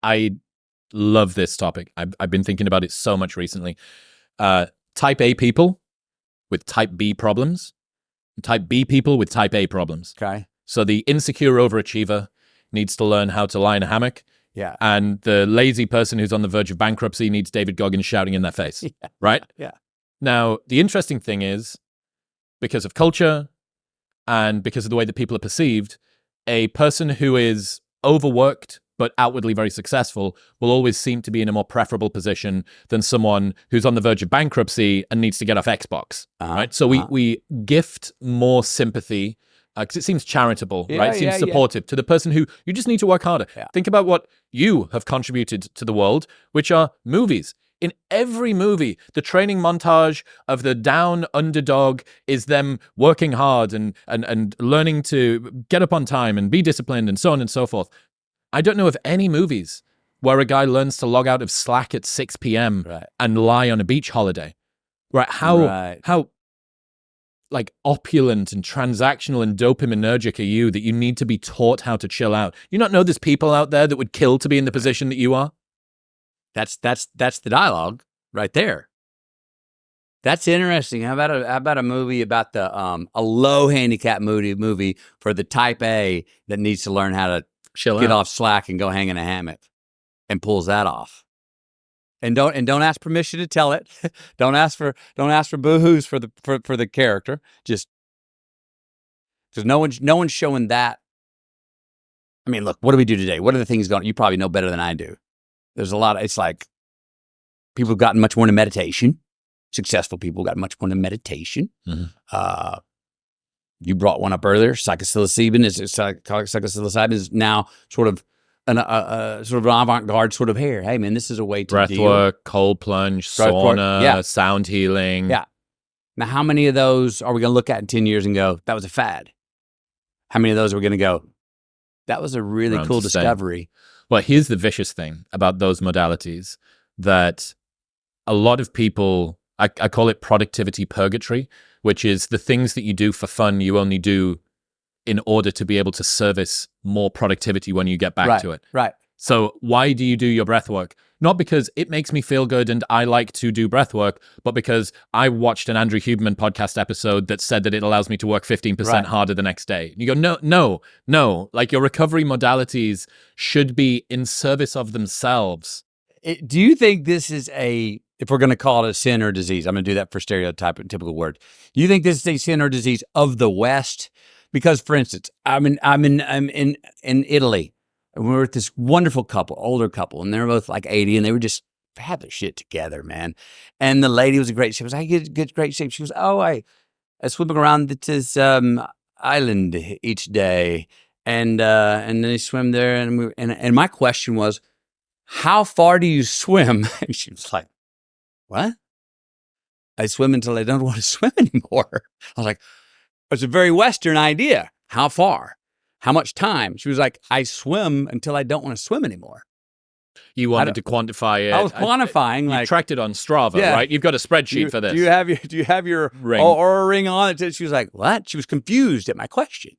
I love this topic. I've been thinking about it so much recently. Type A people with type B problems, and type B people with type A problems. Okay. So the insecure overachiever needs to learn how to lie in a hammock. Yeah. And the lazy person who's on the verge of bankruptcy needs David Goggins shouting in their face. Yeah. Right? Yeah. Now, the interesting thing is, because of culture and because of the way that people are perceived, a person who is overworked but outwardly very successful will always seem to be in a more preferable position than someone who's on the verge of bankruptcy and needs to get off Xbox. Right? So we gift more sympathy because it seems charitable, right? It seems supportive to the person who you just need to work harder. Yeah. Think about what you have contributed to the world, which are movies. In every movie, the training montage of the down underdog is them working hard and learning to get up on time and be disciplined and so on and so forth. I don't know of any movies where a guy learns to log out of Slack at 6 p.m. and lie on a beach holiday. Right? How like opulent and transactional and dopaminergic are you that you need to be taught how to chill out? You not know there's people out there that would kill to be in the position that you are? That's the dialogue right there. That's interesting. How about a movie about the a low handicap movie for the type A that needs to learn how to get off Slack and go hang in a hammock and pulls that off. And don't ask permission to tell it. don't ask for boo-hoos for the character. Just because no one's showing that. I mean, look, what do we do today? What are the things going? You probably know better than I do. There's a lot of, it's like people have gotten much more into meditation. Successful people got much more into meditation. Mm-hmm. You brought one up earlier. Psilocybin is now sort of an avant-garde sort of hair. Hey man, this is a way to breathwork, cold plunge, sauna, sound healing. Yeah. Now, how many of those are we going to look at in 10 years and go, that was a fad? How many of those are we going to go, that was a really cool discovery? Well, here's the vicious thing about those modalities, that a lot of people, I call it productivity purgatory, which is the things that you do for fun, you only do in order to be able to service more productivity when you get back to it. Right. So why do you do your breath work? Not because it makes me feel good and I like to do breath work, but because I watched an Andrew Huberman podcast episode that said that it allows me to work 15% harder the next day. And you go, no. Like, your recovery modalities should be in service of themselves. Do you think this is if we're going to call it a sin or disease, I'm going to do that for stereotype and typical word. Do you think this is a sin or disease of the West? Because, for instance, I'm in Italy. And we were with this wonderful couple, older couple, and they were both like 80, and they were just had their shit together, man. And the lady was a great shape. I get great shape. She was, I swim around this island each day, and then they swim there, and my question was, how far do you swim? And she was like, what? I swim until I don't want to swim anymore. I was like, it's a very Western idea. How far? How much time? She was like, I swim until I don't want to swim anymore. You wanted to quantify it. I was quantifying. You tracked it on Strava, right? You've got a spreadsheet for this. Do you have your ring. Oura ring on it? She was like, what? She was confused at my question.